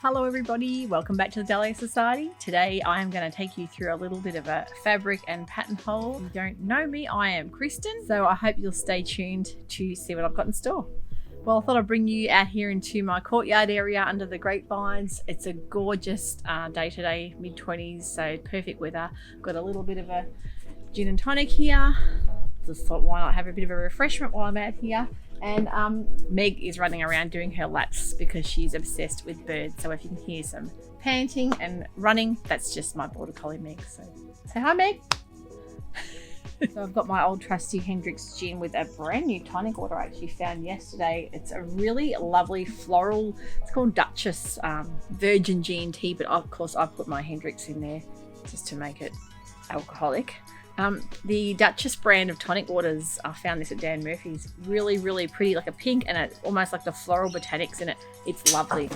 Hello everybody, welcome back to the Sewciety. Today I am going to take you through a little bit of a fabric and pattern haul. If you don't know me, I am Kristen, so I hope you'll stay tuned to see what I've got in store. Well, I thought I'd bring you out here into my courtyard area under the grapevines. It's a gorgeous day today, mid-20s, so perfect weather. Got a little bit of a gin and tonic here. Just thought, why not have a bit of a refreshment while I'm out here. And Meg is running around doing her laps because she's obsessed with birds. So if you can hear some panting and running, that's just my border collie Meg. So say hi, Meg. So I've got my old trusty Hendrix gin with a brand new tonic water I actually found yesterday. It's a really lovely floral, it's called Duchess Virgin G&T, but of course I've put my Hendrix in there just to make it alcoholic. The Duchess brand of tonic waters, I found this at Dan Murphy's, really pretty, like a pink, and it's almost like the floral botanics in it. It's lovely.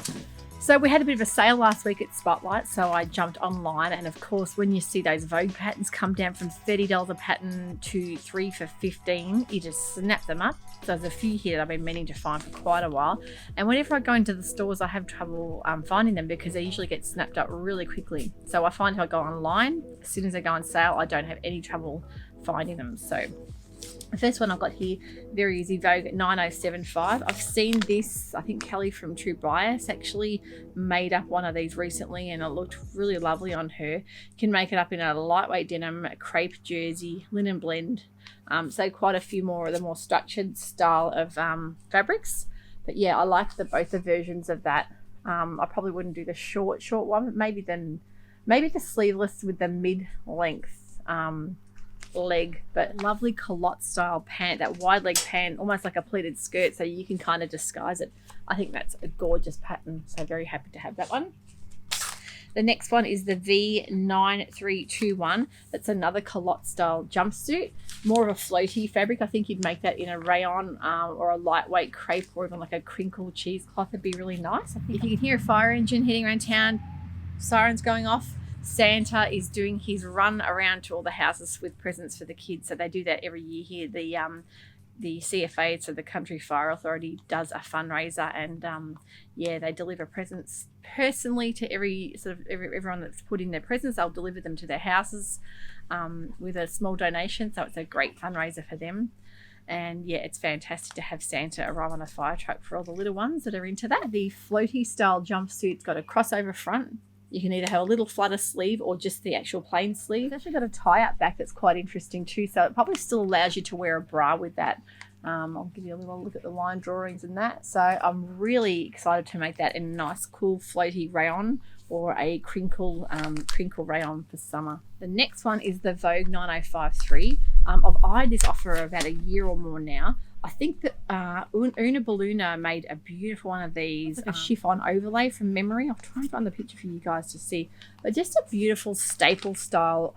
So we had a bit of a sale last week at Spotlight, so I jumped online, and of course when you see those Vogue patterns come down from $30 a pattern to 3 for $15, you just snap them up. So there's a few here that I've been meaning to find for quite a while, and whenever I go into the stores I have trouble finding them because they usually get snapped up really quickly. So I find if I go online, as soon as they go on sale, I don't have any trouble finding them. So the first one I've got here, very easy, Vogue 9075. I've seen this, I think Kelly from True Bias actually made up one of these recently and it looked really lovely on her. You can make it up in a lightweight denim, a crepe jersey, linen blend. So quite a few more of the more structured style of fabrics. But yeah, I like both the versions of that. I probably wouldn't do the short one, maybe the sleeveless with the mid-length leg, but lovely culotte style pant, that wide leg pant, almost like a pleated skirt, so you can kind of disguise it. I think that's a gorgeous pattern, so very happy to have that one. The next one is the V9321. That's another culotte style jumpsuit, more of a floaty fabric. I think you'd make that in a rayon or a lightweight crepe, or even like a crinkle cheesecloth would be really nice. I think if you can hear a fire engine heading around town, sirens going off, Santa is doing his run around to all the houses with presents for the kids. So they do that every year here. The CFA, so the Country Fire Authority, does a fundraiser, and yeah, they deliver presents personally to everyone that's put in their presents. They'll deliver them to their houses with a small donation. So it's a great fundraiser for them. And yeah, it's fantastic to have Santa arrive on a fire truck for all the little ones that are into that. The floaty style jumpsuit's got a crossover front. You can either have a little flutter sleeve or just the actual plain sleeve. It's actually got a tie-up back that's quite interesting too, so it probably still allows you to wear a bra with that. I'll give you a little look at the line drawings and that. So I'm really excited to make that in a nice, cool, floaty rayon or a crinkle rayon for summer. The next one is the Vogue 9053. I've eyed this off for about a year or more now. I think that Una Baluna made a beautiful one of these, like a chiffon overlay from memory. I'll try and find the picture for you guys to see. But just a beautiful staple style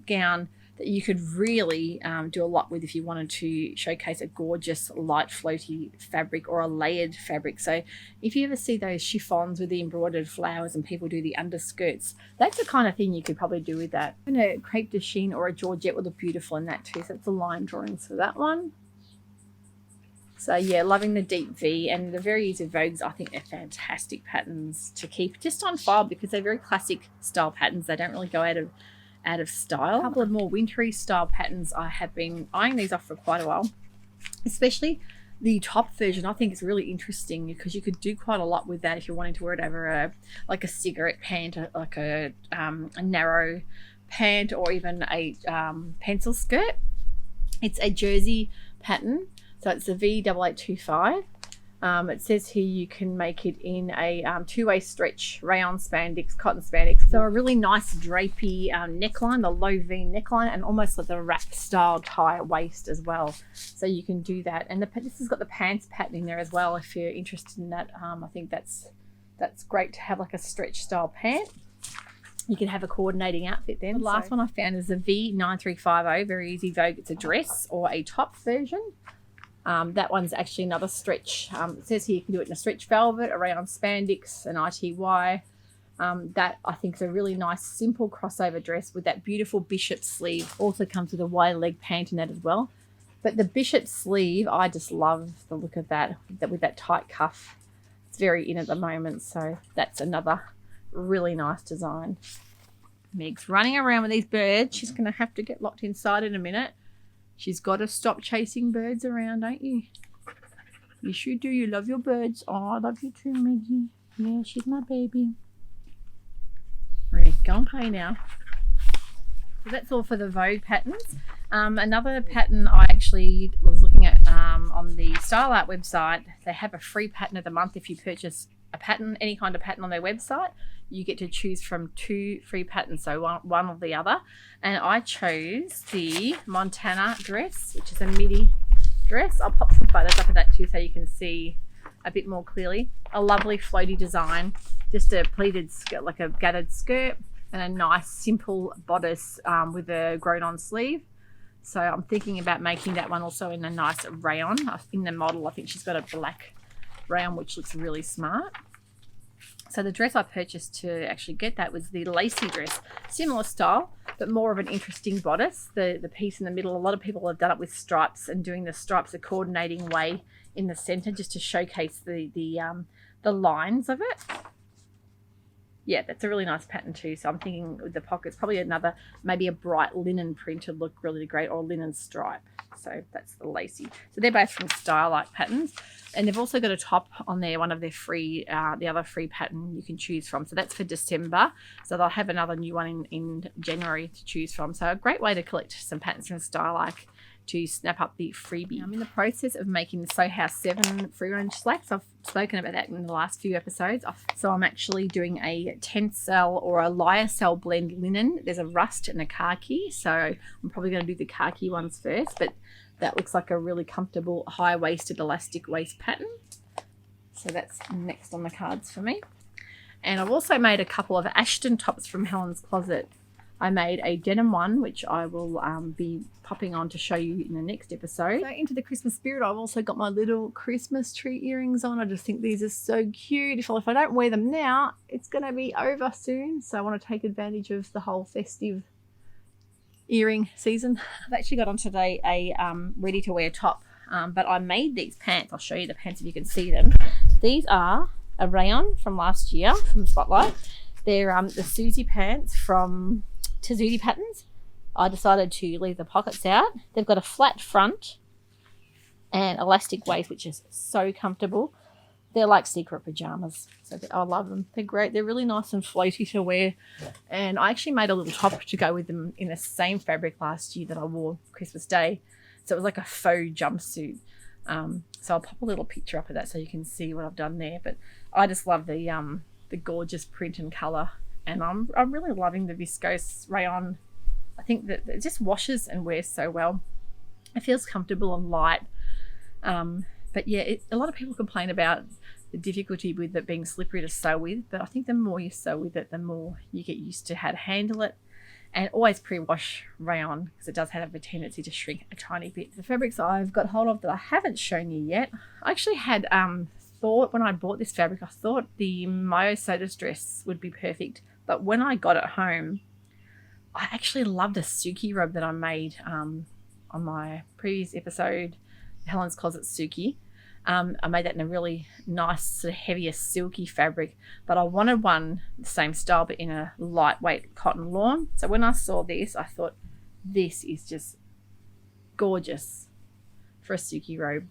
gown that you could really do a lot with if you wanted to showcase a gorgeous light floaty fabric or a layered fabric. So if you ever see those chiffons with the embroidered flowers and people do the underskirts, that's the kind of thing you could probably do with that. And a crepe de chine or a georgette would look beautiful in that too. So that's the line drawings for that one. So yeah, loving the deep V and the very easy Vogues. I think they're fantastic patterns to keep just on file because they're very classic style patterns. They don't really go out of style. A couple of more wintry style patterns. I have been eyeing these off for quite a while, especially the top version. I think it's really interesting because you could do quite a lot with that if you're wanting to wear it over like a cigarette pant, like a narrow pant, or even a pencil skirt. It's a jersey pattern. So it's a V8825. It says here you can make it in a two-way stretch rayon spandex, cotton spandex. So a really nice drapey neckline, the low V neckline, and almost like the wrap style tie waist as well. So you can do that. And this has got the pants pattern in there as well if you're interested in that. I think that's great to have like a stretch style pant. You can have a coordinating outfit then. The last one I found is the V9350, very easy Vogue. It's a dress or a top version. That one's actually another stretch. It says here you can do it in a stretch velvet, a rayon spandex, an ITY. That I think is a really nice simple crossover dress with that beautiful bishop sleeve. Also comes with a wide leg pant in that as well. But the bishop sleeve, I just love the look of that with that tight cuff. It's It's very in at the moment, so that's another really nice design. Meg's running around with these birds. She's going to have to get locked inside in a minute. She's got to stop chasing birds around, don't you? Yes, you do. You love your birds. Oh, I love you too, Meggie. Yeah, she's my baby. Right, go and play now. So that's all for the Vogue patterns. Another pattern I actually was looking at on the Style Art website. They have a free pattern of the month. If you purchase a pattern, any kind of pattern on their website, you get to choose from 2 free patterns, so one or the other. And I chose the Montana dress, which is a midi dress. I'll pop some photos up of that too so you can see a bit more clearly. A lovely floaty design, just a pleated skirt, like a gathered skirt, and a nice simple bodice with a grown on sleeve. So I'm thinking about making that one also in a nice rayon. In the model, I think she's got a black rayon, which looks really smart. So the dress I purchased to actually get that was the lacy dress. Similar style, but more of an interesting bodice. The piece in the middle, a lot of people have done it with stripes and doing the stripes a coordinating way in the center just to showcase the lines of it. Yeah, that's a really nice pattern too. So I'm thinking with the pockets, probably another, maybe a bright linen print would look really great, or linen stripe. So that's the lacy. So they're both from Style Art Patterns. And they've also got a top on there, one of their free, the other free pattern you can choose from. So that's for December. So they'll have another new one in January to choose from. So a great way to collect some patterns from Style Art to snap up the freebie. I'm in the process of making the Sew House 7 free range slacks. I've spoken about that in the last few episodes. So I'm actually doing a Tencel or a Lyocel blend linen. There's a rust and a khaki. So I'm probably going to do the khaki ones first, but that looks like a really comfortable high-waisted elastic waist pattern. So that's next on the cards for me. And I've also made a couple of Ashton tops from Helen's Closet. I made a denim one, which I will be popping on to show you in the next episode. So into the Christmas spirit, I've also got my little Christmas tree earrings on. I just think these are so cute. If I don't wear them now, it's going to be over soon. So I want to take advantage of the whole festive earring season. I've actually got on today a ready-to-wear top, but I made these pants. I'll show you the pants if you can see them. These are a rayon from last year from Spotlight. They're the Suzy pants from Tessuti Patterns. I decided to leave the pockets out. They've got a flat front and elastic waist, which is so comfortable. They're like secret pajamas. So I love them. They're great. They're really nice and floaty to wear. And I actually made a little top to go with them in the same fabric last year that I wore Christmas Day. So it was like a faux jumpsuit. So I'll pop a little picture up of that so you can see what I've done there. But I just love the gorgeous print and colour. And I'm really loving the viscose rayon. I think that it just washes and wears so well. It feels comfortable and light. But yeah, a lot of people complain about the difficulty with it being slippery to sew with. But I think the more you sew with it, the more you get used to how to handle it. And always pre-wash rayon, because it does have a tendency to shrink a tiny bit. The fabrics I've got hold of that I haven't shown you yet, I actually had thought when I bought this fabric, I thought the Myo Soda dress would be perfect. But when I got it home, I actually loved a Suki robe that I made on my previous episode, Helen's Closet Suki. I made that in a really nice, sort of heavier, silky fabric, but I wanted one the same style, but in a lightweight cotton lawn. So when I saw this, I thought, this is just gorgeous for a Suki robe,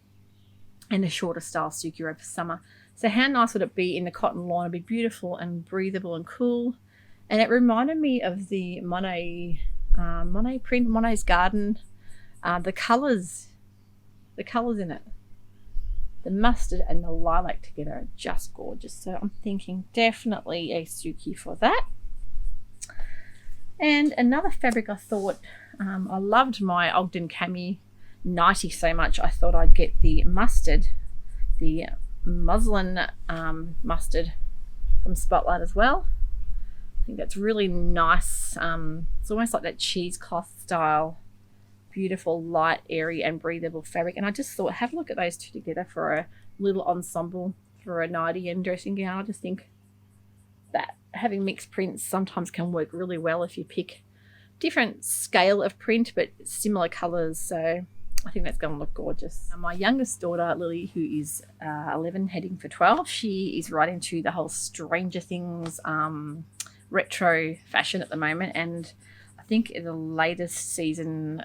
and a shorter style Suki robe for summer. So how nice would it be in the cotton lawn? It'd be beautiful and breathable and cool. And it reminded me of the Monet print, Monet's Garden. The colours in it, the mustard and the lilac together are just gorgeous. So I'm thinking definitely a Suki for that. And another fabric I thought, I loved my Ogden Cami nightie so much, I thought I'd get the mustard, the muslin mustard from Spotlight as well. I think that's really nice. It's almost like that cheesecloth style, beautiful, light, airy and breathable fabric. And I just thought, have a look at those two together for a little ensemble for a nightie and dressing gown. I just think that having mixed prints sometimes can work really well if you pick different scale of print but similar colours. So I think that's going to look gorgeous. My youngest daughter, Lily, who is 11 heading for 12, she is right into the whole Stranger Things retro fashion at the moment. And I think in the latest season,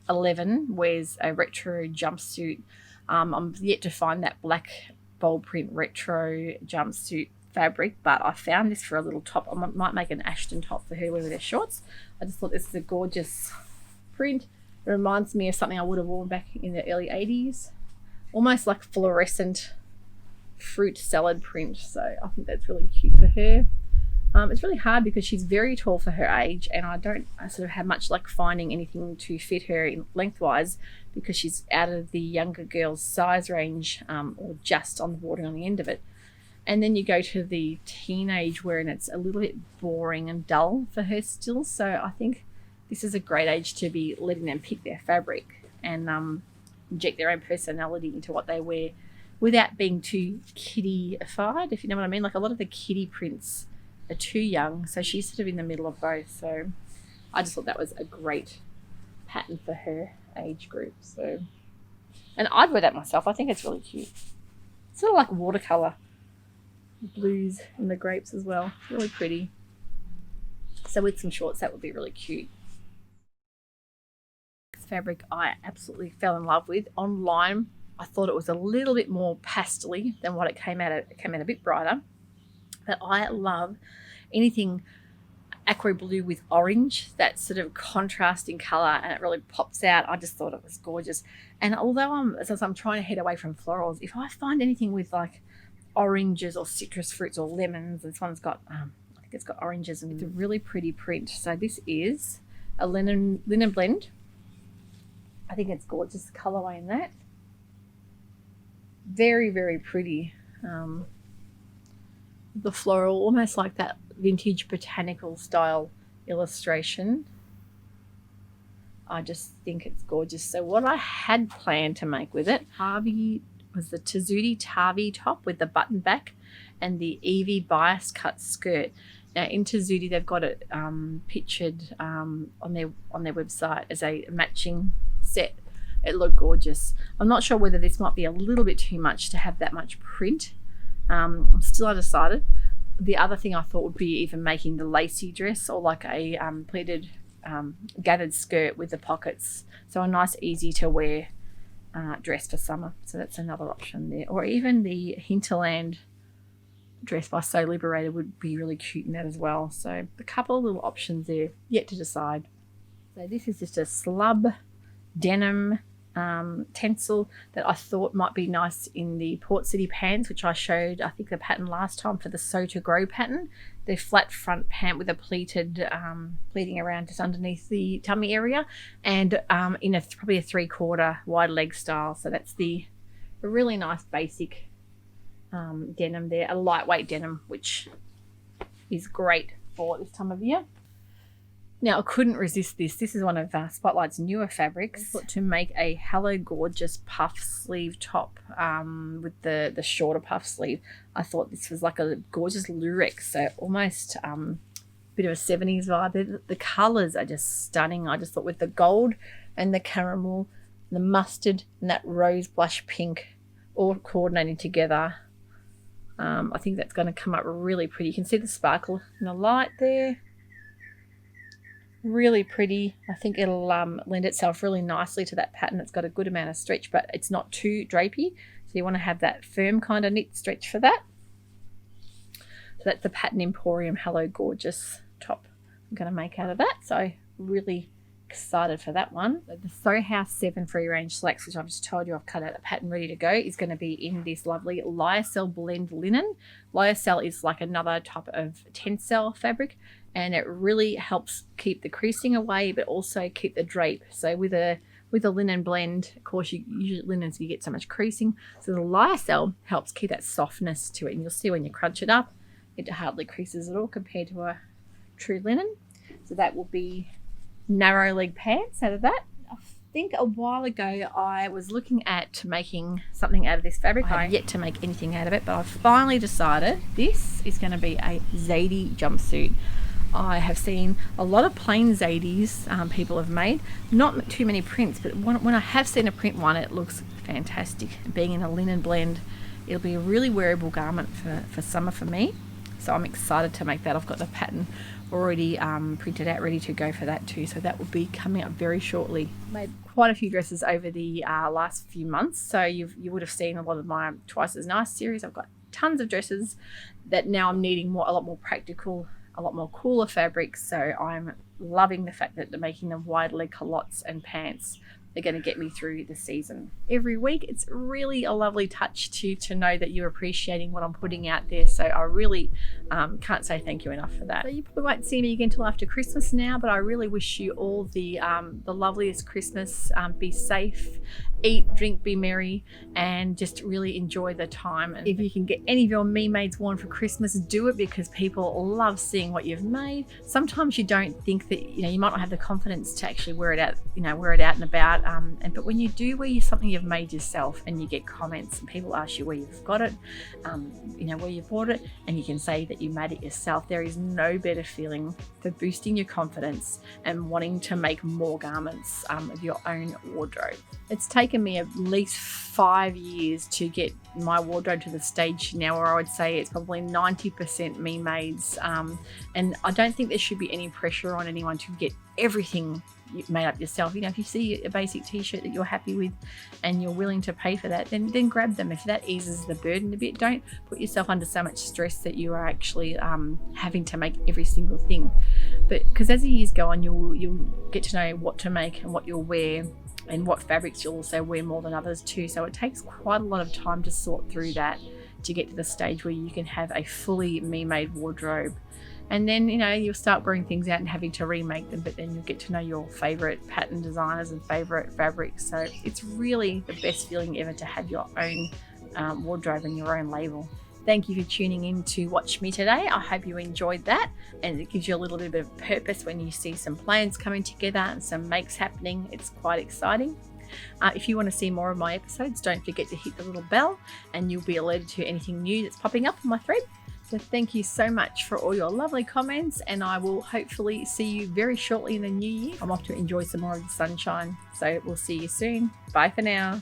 11 wears a retro jumpsuit. I'm yet to find that black bold print retro jumpsuit fabric, but I found this for a little top. I might make an Ashton top for her to wear with her shorts. I just thought this is a gorgeous print. It reminds me of something I would have worn back in the early 80s. Almost like fluorescent fruit salad print. So I think that's really cute for her. It's really hard because she's very tall for her age, and I sort of have much luck finding anything to fit her in lengthwise because she's out of the younger girl's size range, or just on the border on the end of it. And then you go to the teenage wherein it's a little bit boring and dull for her still. So I think this is a great age to be letting them pick their fabric and inject their own personality into what they wear without being too kiddie-ified, if you know what I mean. Like a lot of the kiddie prints are too young, so she's sort of in the middle of both. So I just thought that was a great pattern for her age group. So, and I'd wear that myself. I think it's really cute. It's sort of like watercolor blues and the grapes as well. Really pretty. So with some shorts, that would be really cute. This fabric I absolutely fell in love with. Online, I thought it was a little bit more pastel-y than what it came out. It came out a bit brighter. But I love anything aqua blue with orange, that sort of contrasting colour, and it really pops out. I just thought it was gorgeous. And although I'm trying to head away from florals, if I find anything with like oranges or citrus fruits or lemons, this one's got, I think it's got oranges, and it's a really pretty print. So this is a linen blend. I think it's gorgeous, the colourway in that. Very, very pretty. The floral, almost like that vintage botanical style illustration. I just think it's gorgeous. So what I had planned to make with it, Tavi, was the Tessuti Tavi top with the button back and the Evie bias cut skirt. Now in Tessuti they've got it pictured on their website as a matching set. It looked gorgeous. I'm not sure whether this might be a little bit too much to have that much print. I'm still undecided. The other thing I thought would be even making the lacy dress, or like a pleated gathered skirt with the pockets. So a nice easy to wear dress for summer. So that's another option there. Or even the Hinterland dress by So Liberated would be really cute in that as well. So a couple of little options there, yet to decide. So this is just a slub denim tencel that I thought might be nice in the Port City pants, which I showed, I think, the pattern last time for the Sew to Grow pattern. The flat front pant with a pleated pleating around just underneath the tummy area, and in probably a 3/4 wide leg style. So that's a really nice basic denim there, a lightweight denim, which is great for this time of year. Now, I couldn't resist this. This is one of Spotlight's newer fabrics. I thought to make a Hello Gorgeous puff sleeve top with the shorter puff sleeve. I thought this was like a gorgeous lurex, so almost bit of a 70s vibe. The colours are just stunning. I just thought with the gold and the caramel, the mustard and that rose blush pink all coordinating together, I think that's going to come up really pretty. You can see the sparkle in the light there. Really pretty. I think it'll lend itself really nicely to that pattern. It's got a good amount of stretch, but it's not too drapey. So you want to have that firm kind of knit stretch for that. So that's the Pattern Emporium Hello Gorgeous top I'm going to make out of that. So really excited for that one. So the Sew House 7 free range slacks, which I've just told you I've cut out a pattern ready to go, is going to be in this lovely Lyocel blend linen. Lyocel is like another type of tencel fabric, and it really helps keep the creasing away, but also keep the drape. So with a linen blend, of course, usually linens, you get so much creasing. So the Lyocel helps keep that softness to it. And you'll see when you crunch it up, it hardly creases at all compared to a true linen. So that will be narrow leg pants out of that. I think a while ago I was looking at making something out of this fabric. I have yet to make anything out of it, but I've finally decided this is going to be a Zadie jumpsuit. I have seen a lot of plain Zadies people have made, not too many prints, but when I have seen a print one, it looks fantastic. Being in a linen blend, it'll be a really wearable garment for summer for me. So I'm excited to make that. I've got the pattern already printed out, ready to go for that too. So that will be coming up very shortly. Made quite a few dresses over the last few months. So you would have seen a lot of my Twice as Nice series. I've got tons of dresses that now I'm needing a lot more practical, a lot more cooler fabrics. So I'm loving the fact that they're making them wide leg culottes and pants. They're going to get me through the season. Every week, it's really a lovely touch to know that you're appreciating what I'm putting out there. So I really can't say thank you enough for that. So you probably won't see me again until after Christmas now, but I really wish you all the loveliest Christmas. Be safe, eat, drink, be merry, and just really enjoy the time. And if you can get any of your me mades worn for Christmas, do it, because people love seeing what you've made. Sometimes you don't think that, you might not have the confidence to actually wear it out, wear it out and about. But when you do wear something you've made yourself and you get comments and people ask you where you've got it, where you bought it, and you can say that you made it yourself, there is no better feeling for boosting your confidence and wanting to make more garments of your own wardrobe. It's taken me at least 5 years to get my wardrobe to the stage now where I would say it's probably 90% me mades, and I don't think there should be any pressure on anyone to get everything made up yourself. If you see a basic t-shirt that you're happy with and you're willing to pay for that, then grab them. If that eases the burden a bit, don't put yourself under so much stress that you are actually having to make every single thing. But because as the years go on, you'll get to know what to make and what you'll wear, and what fabrics you'll also wear more than others too. So it takes quite a lot of time to sort through that to get to the stage where you can have a fully me-made wardrobe. And then, you'll start wearing things out and having to remake them, but then you'll get to know your favorite pattern designers and favorite fabrics. So it's really the best feeling ever to have your own wardrobe and your own label. Thank you for tuning in to watch me today. I hope you enjoyed that, and it gives you a little bit of purpose when you see some plans coming together and some makes happening. It's quite exciting. If you want to see more of my episodes, don't forget to hit the little bell and you'll be alerted to anything new that's popping up on my thread. So thank you so much for all your lovely comments, and I will hopefully see you very shortly in the new year. I'm off to enjoy some more of the sunshine, so we'll see you soon. Bye for now.